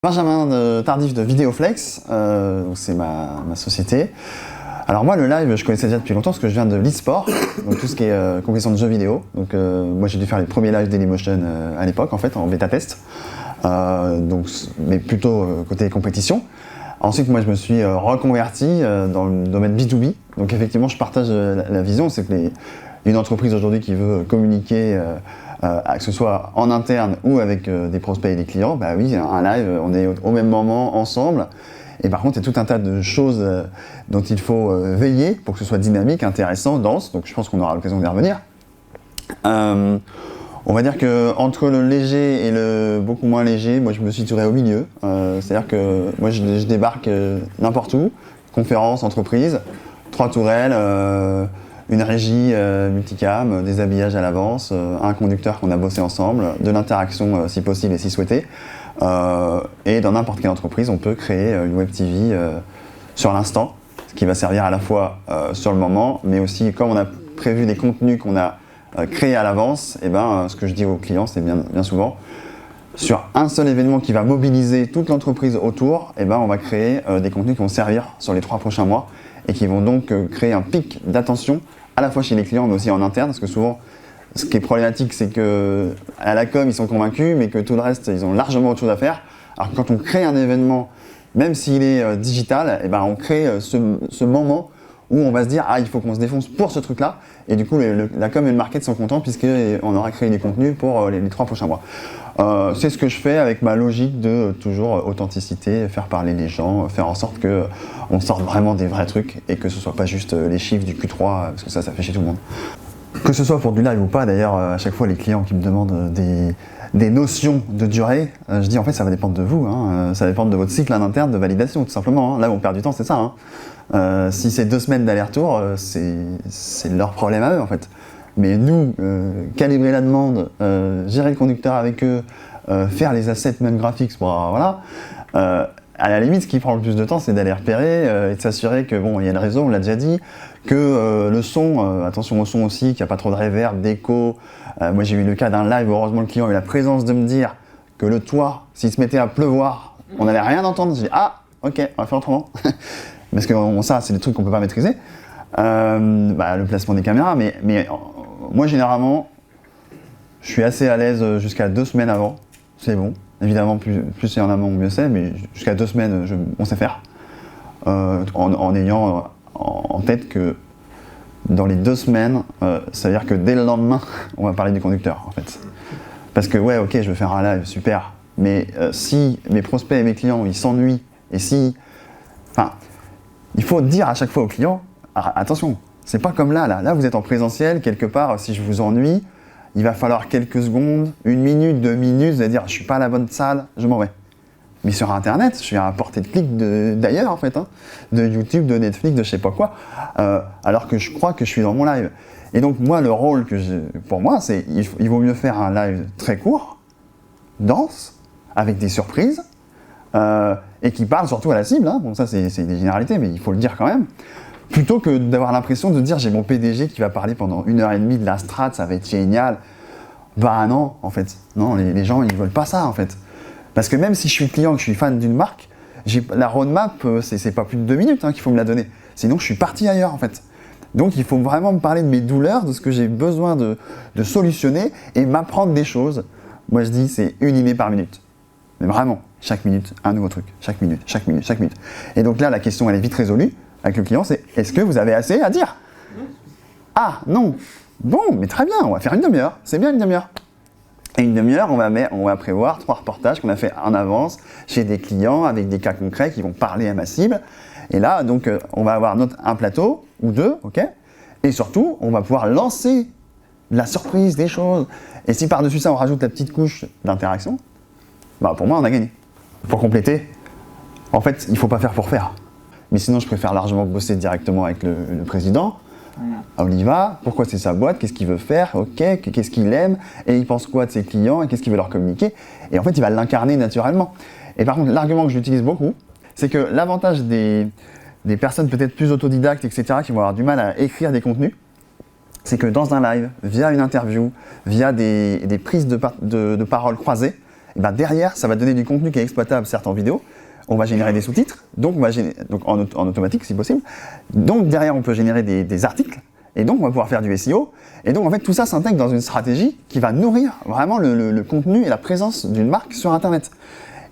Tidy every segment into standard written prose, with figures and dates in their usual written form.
Benjamin Tardif de Vidéoflex, c'est ma société. Alors moi le live je connaissais déjà depuis longtemps parce que je viens de l'e-sport, donc tout ce qui est compétition de jeux vidéo. Donc moi j'ai dû faire les premiers lives Dailymotion à l'époque en fait en bêta test, mais plutôt côté compétition. Ensuite moi je me suis reconverti dans le domaine B2B, donc effectivement je partage la vision, c'est que une entreprise aujourd'hui qui veut communiquer que ce soit en interne ou avec des prospects et des clients, bah oui, un live, on est au même moment ensemble. Et par contre, il y a tout un tas de choses dont il faut veiller pour que ce soit dynamique, intéressant, dense. Donc je pense qu'on aura l'occasion d'y revenir. On va dire que entre le léger et le beaucoup moins léger, moi je me situerai au milieu. C'est-à-dire que moi je débarque n'importe où, conférence, entreprise, 3 tourelles, une régie multicam, des habillages à l'avance, un conducteur qu'on a bossé ensemble, de l'interaction si possible et si souhaité. Et dans n'importe quelle entreprise, on peut créer une web TV sur l'instant, ce qui va servir à la fois sur le moment, mais aussi comme on a prévu des contenus qu'on a créés à l'avance, et ce que je dis aux clients, c'est bien souvent, sur un seul événement qui va mobiliser toute l'entreprise autour, on va créer des contenus qui vont servir sur les 3 prochains mois et qui vont donc créer un pic d'attention à la fois chez les clients mais aussi en interne, parce que souvent ce qui est problématique c'est que à la com ils sont convaincus mais que tout le reste ils ont largement autre chose à faire. Alors que quand on crée un événement, même s'il est digital, on crée ce moment où on va se dire il faut qu'on se défonce pour ce truc là, et du coup la com et le market sont contents puisqu'on aura créé des contenus pour les 3 prochains mois. C'est ce que je fais avec ma logique de toujours authenticité, faire parler les gens, faire en sorte qu'on sorte vraiment des vrais trucs et que ce soit pas juste les chiffres du Q3, parce que ça fait chier tout le monde. Que ce soit pour du live ou pas, d'ailleurs, à chaque fois les clients qui me demandent des notions de durée, je dis en fait ça va dépendre de vous, ça va dépendre de votre cycle en interne de validation tout simplement. Là où on perd du temps c'est ça. Si c'est 2 semaines d'aller-retour, c'est leur problème à eux en fait. Mais nous, calibrer la demande, gérer le conducteur avec eux, faire les assets même graphiques, voilà. À la limite, ce qui prend le plus de temps, c'est d'aller repérer et de s'assurer que il y a le réseau, on l'a déjà dit, que le son, attention au son aussi, qu'il n'y a pas trop de reverb, d'écho. Moi, j'ai eu le cas d'un live, heureusement le client a eu la présence de me dire que le toit, s'il se mettait à pleuvoir, on n'allait rien entendre. J'ai dit ok, on va faire autrement. Parce que ça, c'est des trucs qu'on peut pas maîtriser. Le placement des caméras, mais moi généralement je suis assez à l'aise jusqu'à 2 semaines avant, c'est bon. Évidemment plus c'est en amont mieux c'est, mais jusqu'à 2 semaines on sait faire. En ayant en tête que dans les 2 semaines, ça veut dire que dès le lendemain on va parler du conducteur en fait. Parce que je vais faire un live, super, mais si mes prospects et mes clients ils s'ennuient, et il faut dire à chaque fois aux clients, attention, c'est pas comme là vous êtes en présentiel, quelque part, si je vous ennuie, il va falloir quelques secondes, 1 minute, 2 minutes, vous allez dire je suis pas à la bonne salle, je m'en vais. Mais sur internet, je suis à portée de clic d'ailleurs en fait, de YouTube, de Netflix, de je sais pas quoi, alors que je crois que je suis dans mon live. Et donc moi le rôle pour moi c'est il vaut mieux faire un live très court, dense, avec des surprises, et qui parle surtout à la cible, Bon ça c'est des généralités mais il faut le dire quand même. Plutôt que d'avoir l'impression de dire j'ai mon PDG qui va parler pendant 1h30 de la strat, ça va être génial. Non, en fait. Non, les gens ils veulent pas ça en fait. Parce que même si je suis client, que je suis fan d'une marque, la roadmap, c'est pas plus de 2 minutes qu'il faut me la donner. Sinon je suis parti ailleurs en fait. Donc il faut vraiment me parler de mes douleurs, de ce que j'ai besoin de solutionner et m'apprendre des choses. Moi je dis c'est 1 idée par minute. Mais vraiment, chaque minute, un nouveau truc. Chaque minute. Et donc là la question elle est vite résolue. Avec le client, c'est est-ce que vous avez assez à dire? Non. Bon, mais très bien, on va faire 1 demi-heure. C'est bien 1 demi-heure. Et 1 demi-heure, on va prévoir 3 reportages qu'on a fait en avance chez des clients avec des cas concrets qui vont parler à ma cible. Et là, donc, on va avoir un plateau ou 2, ok? Et surtout, on va pouvoir lancer de la surprise, des choses. Et si par-dessus ça, on rajoute la petite couche d'interaction, pour moi, on a gagné. Pour compléter, en fait, il ne faut pas faire pour faire. Mais sinon, je préfère largement bosser directement avec le président. On y va, pourquoi c'est sa boîte, qu'est-ce qu'il veut faire, qu'est-ce qu'il aime, et il pense quoi de ses clients, et qu'est-ce qu'il veut leur communiquer. Et en fait, il va l'incarner naturellement. Et par contre, l'argument que j'utilise beaucoup, c'est que l'avantage des personnes peut-être plus autodidactes, etc., qui vont avoir du mal à écrire des contenus, c'est que dans un live, via une interview, via des prises de parole croisées, et ben derrière, ça va donner du contenu qui est exploitable, certes en vidéo. On va générer des sous-titres, donc en automatique si possible. Donc derrière, on peut générer des articles, et donc on va pouvoir faire du SEO. Et donc en fait, tout ça s'intègre dans une stratégie qui va nourrir vraiment le contenu et la présence d'une marque sur Internet.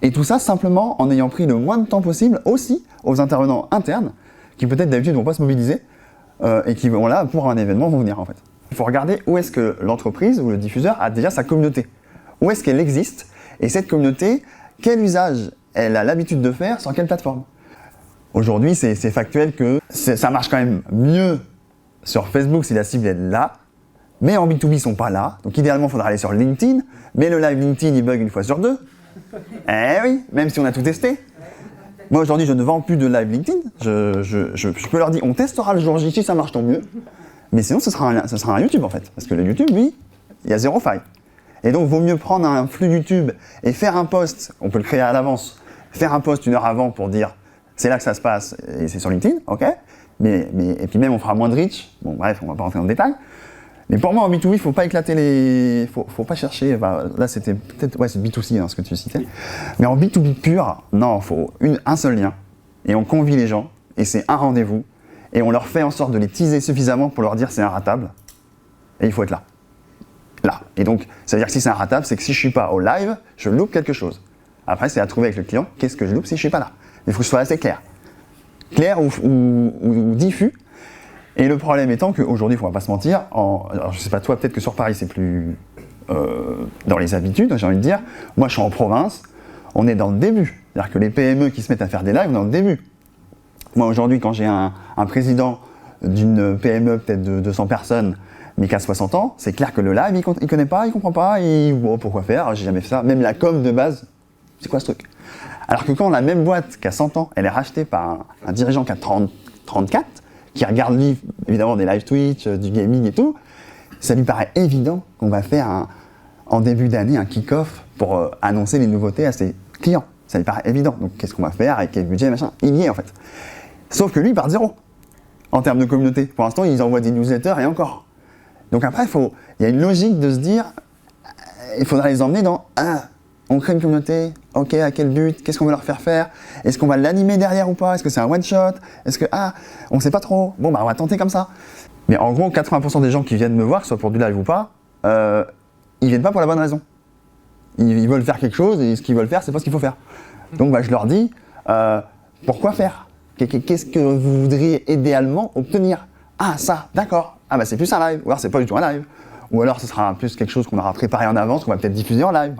Et tout ça simplement en ayant pris le moins de temps possible aussi aux intervenants internes, qui peut-être d'habitude ne vont pas se mobiliser, et qui vont là pour un événement vont venir en fait. Il faut regarder où est-ce que l'entreprise ou le diffuseur a déjà sa communauté. Où est-ce qu'elle existe, et cette communauté, quel usage elle a l'habitude de faire sur quelle plateforme. Aujourd'hui, c'est factuel que ça marche quand même mieux sur Facebook si la cible est là, mais en B2B, ils sont pas là. Donc idéalement, il faudra aller sur LinkedIn, mais le live LinkedIn, il bug une fois sur deux. Eh oui, même si on a tout testé. Moi, aujourd'hui, je ne vends plus de live LinkedIn. Je peux leur dire, on testera le jour J, si ça marche, tant mieux. Mais sinon, ce sera un YouTube, en fait. Parce que le YouTube, lui, il y a zéro faille. Et donc, vaut mieux prendre un flux YouTube et faire un post, on peut le créer à l'avance, faire un post 1 heure avant pour dire c'est là que ça se passe et c'est sur LinkedIn, ok. Et puis même on fera moins de reach. Bon bref, on va pas rentrer dans le détail. Mais pour moi en B2B, il faut pas éclater les. Faut pas chercher. Enfin, là c'était peut-être c'est B2C ce que tu citais. Mais en B2B pur, non, il faut un seul lien et on convie les gens et c'est un rendez-vous et on leur fait en sorte de les teaser suffisamment pour leur dire c'est inratable et il faut être là. Là. Et donc ça veut dire que si c'est inratable, c'est que si je suis pas au live, je loupe quelque chose. Après, c'est à trouver avec le client, qu'est-ce que je loupe si je ne suis pas là. Il faut que ce soit assez clair. Clair ou diffus. Et le problème étant qu'aujourd'hui, il ne faut pas se mentir, alors je ne sais pas toi, peut-être que sur Paris, c'est plus dans les habitudes, j'ai envie de dire. Moi, je suis en province, on est dans le début. C'est-à-dire que les PME qui se mettent à faire des lives, dans le début. Moi, aujourd'hui, quand j'ai un président d'une PME, peut-être de 200 personnes, mais qui a 60 ans, c'est clair que le live, il ne connaît pas, il ne comprend pas, bon, pourquoi faire, j'ai jamais fait ça. Même la com de base, c'est quoi ce truc? Alors que quand la même boîte qui a 100 ans, elle est rachetée par un dirigeant qui a 34, qui regarde lui, évidemment des live Twitch, du gaming et tout, ça lui paraît évident qu'on va faire en début d'année un kick-off pour annoncer les nouveautés à ses clients. Ça lui paraît évident. Donc qu'est-ce qu'on va faire, avec quel budget, machin, il y est en fait. Sauf que lui, il part de zéro en termes de communauté. Pour l'instant, ils envoient des newsletters et encore. Donc après, il y a une logique de se dire, il faudra les emmener dans on crée une communauté, ok, à quel but, qu'est-ce qu'on va leur faire faire, est-ce qu'on va l'animer derrière ou pas, est-ce que c'est un one-shot, est-ce que, on sait pas trop, bon bah on va tenter comme ça. Mais en gros, 80% des gens qui viennent me voir, que ce soit pour du live ou pas, ils viennent pas pour la bonne raison. Ils veulent faire quelque chose et ce qu'ils veulent faire, c'est pas ce qu'il faut faire. Donc bah, je leur dis, pourquoi faire? Qu'est-ce que vous voudriez idéalement obtenir? Ah ça, d'accord, bah c'est plus un live, ou alors c'est pas du tout un live. Ou alors ce sera plus quelque chose qu'on aura préparé en avance, qu'on va peut-être diffuser en live.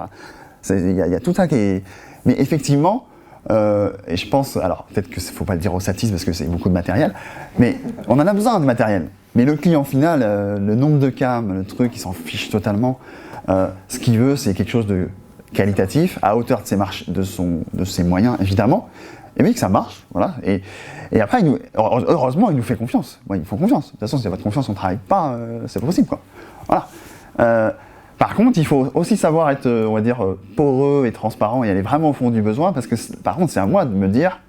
Il y a tout ça qui est... Mais effectivement, et je pense, alors peut-être qu'il ne faut pas le dire au satis parce que c'est beaucoup de matériel, mais on en a besoin de matériel. Mais le client final, le nombre de cams, le truc, il s'en fiche totalement. Ce qu'il veut, c'est quelque chose de qualitatif, à hauteur de ses moyens, évidemment. Et oui, que ça marche, voilà. Et après, heureusement, il nous fait confiance. Bon, ils font confiance. De toute façon, si votre confiance, on ne travaille pas, c'est pas possible, quoi. Voilà. Par contre, il faut aussi savoir être, on va dire, poreux et transparent et aller vraiment au fond du besoin, parce que, par contre, c'est à moi de me dire,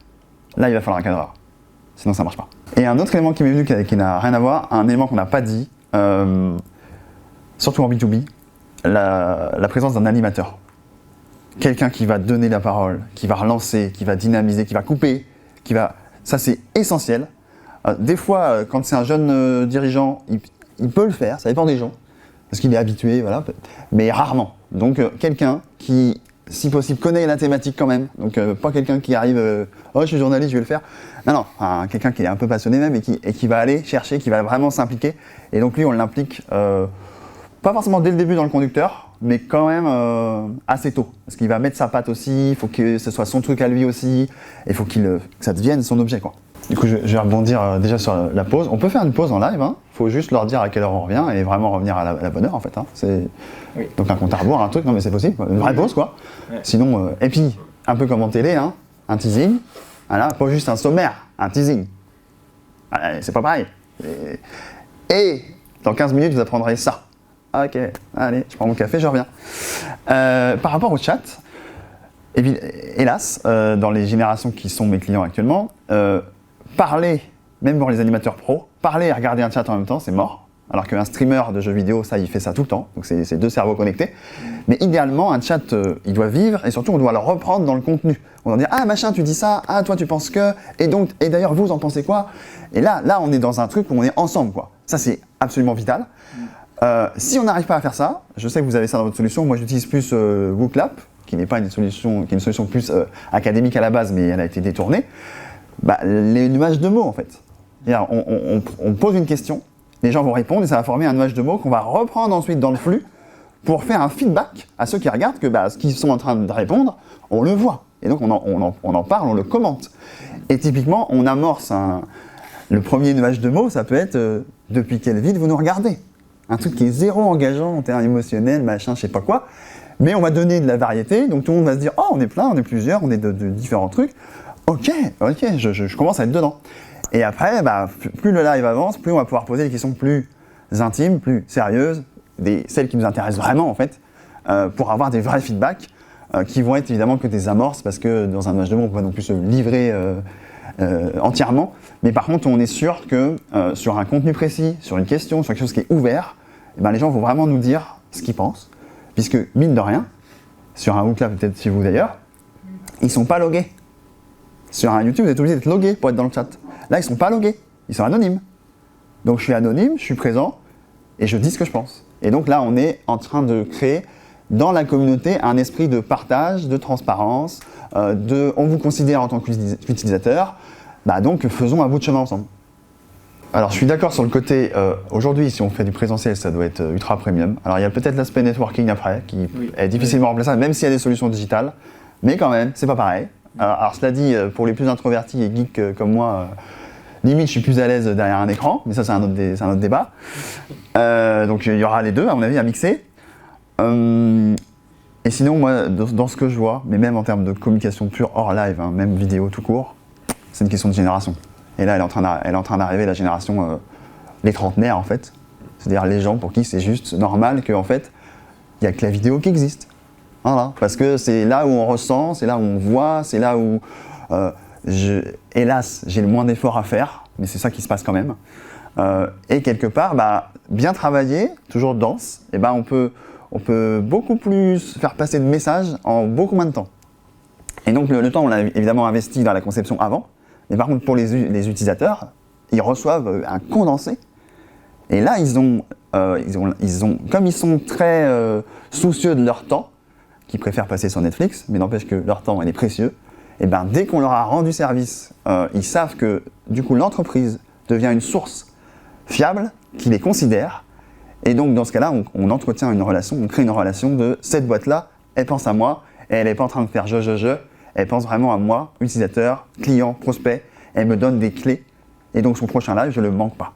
là, il va falloir un cadreur. Sinon, ça ne marche pas. Et un autre élément qui m'est venu, qui n'a rien à voir, un élément qu'on n'a pas dit, surtout en B2B, la présence d'un animateur. Quelqu'un qui va donner la parole, qui va relancer, qui va dynamiser, qui va couper, ça, c'est essentiel. Des fois, quand c'est un jeune dirigeant, il peut le faire, ça dépend des gens. Parce qu'il est habitué, voilà, mais rarement. Donc quelqu'un qui, si possible, connaît la thématique quand même. Donc pas quelqu'un qui arrive, oh je suis journaliste, je vais le faire. Non, quelqu'un qui est un peu passionné même et qui va aller chercher, qui va vraiment s'impliquer. Et donc lui, on l'implique pas forcément dès le début dans le conducteur, mais quand même assez tôt. Parce qu'il va mettre sa patte aussi, il faut que ce soit son truc à lui aussi, et il faut que ça devienne son objet, quoi. Du coup, je vais rebondir déjà sur la pause. On peut faire une pause en live, hein. Faut juste leur dire à quelle heure on revient et vraiment revenir à la bonne heure, en fait. Hein. Oui. Donc un compte à rebours, un truc, non mais c'est possible, une vraie pause, quoi. Ouais. Sinon, et puis, un peu comme en télé, hein, un teasing, voilà, pas juste un sommaire, un teasing. C'est pas pareil. Et dans 15 minutes, vous apprendrez ça. Ok, allez, je prends mon café, je reviens. Par rapport au chat, hélas, dans les générations qui sont mes clients actuellement, parler, même pour les animateurs pros, parler et regarder un chat en même temps, c'est mort. alors qu'un streamer de jeux vidéo, ça, il fait ça tout le temps, donc c'est deux cerveaux connectés. Mais idéalement, un chat, il doit vivre, et surtout, on doit le reprendre dans le contenu. On doit dire, ah machin, tu dis ça, ah toi, tu penses que, et d'ailleurs, vous en pensez quoi? Et là, on est dans un truc où on est ensemble, quoi. Ça, c'est absolument vital. Si on n'arrive pas à faire ça, je sais que vous avez ça dans votre solution, moi j'utilise plus WooClap, qui n'est pas une solution, qui est une solution plus académique à la base, mais elle a été détournée. Les nuages de mots, en fait. On pose une question, les gens vont répondre et ça va former un nuage de mots qu'on va reprendre ensuite dans le flux pour faire un feedback à ceux qui regardent que ce qu'ils sont en train de répondre, on le voit. Et donc on en parle, on le commente. Et typiquement, on amorce le premier nuage de mots, ça peut être depuis quelle ville vous nous regardez. Un truc qui est zéro engageant en termes émotionnels, machin, je sais pas quoi. Mais on va donner de la variété, donc tout le monde va se dire, oh on est plein, on est plusieurs, on est de différents trucs. Ok, je commence à être dedans. Et après, plus le live avance, plus on va pouvoir poser des questions plus intimes, plus sérieuses, celles qui nous intéressent vraiment en fait, pour avoir des vrais feedbacks qui vont être évidemment que des amorces, parce que dans un nuage de mots, on ne peut pas non plus se livrer entièrement. Mais par contre, on est sûr que sur un contenu précis, sur une question, sur quelque chose qui est ouvert, les gens vont vraiment nous dire ce qu'ils pensent, puisque mine de rien, sur un WooClap, peut-être chez vous d'ailleurs, ils ne sont pas logués. Sur un YouTube, vous êtes obligé d'être logué pour être dans le chat. Là, ils ne sont pas logués, ils sont anonymes. Donc je suis anonyme, je suis présent, et je dis ce que je pense. Et donc là, on est en train de créer dans la communauté un esprit de partage, de transparence, on vous considère en tant qu'utilisateur, donc faisons un bout de chemin ensemble. Alors je suis d'accord sur le côté, aujourd'hui si on fait du présentiel ça doit être ultra premium. Alors il y a peut-être l'aspect networking après qui est difficilement remplaçable, même s'il y a des solutions digitales, mais quand même c'est pas pareil. Alors cela dit, pour les plus introvertis et geeks comme moi, limite je suis plus à l'aise derrière un écran, mais ça c'est un autre débat. Donc il y aura les deux à mon avis à mixer. Et sinon moi dans ce que je vois, mais même en termes de communication pure hors live, même vidéo tout court, c'est une question de génération. Et là elle est en train d'arriver la génération, les trentenaires en fait. C'est-à-dire les gens pour qui c'est juste normal qu'en fait, il n'y a que la vidéo qui existe. Voilà, parce que c'est là où on ressent, c'est là où on voit, c'est là où, hélas, j'ai le moins d'efforts à faire, mais c'est ça qui se passe quand même. Et quelque part, bien travailler, toujours dense, et on peut beaucoup plus faire passer de messages en beaucoup moins de temps. Et donc le temps, on l'a évidemment investi dans la conception avant, mais par contre pour les utilisateurs, ils reçoivent un condensé. Et là, comme ils sont très soucieux de leur temps, qui préfèrent passer sur Netflix, mais n'empêche que leur temps est précieux, et dès qu'on leur a rendu service, ils savent que du coup l'entreprise devient une source fiable, qui les considère, et donc dans ce cas-là, on entretient une relation, on crée une relation de cette boîte-là, elle pense à moi, et elle n'est pas en train de faire je, elle pense vraiment à moi, utilisateur, client, prospect, elle me donne des clés, et donc son prochain live, je ne le manque pas.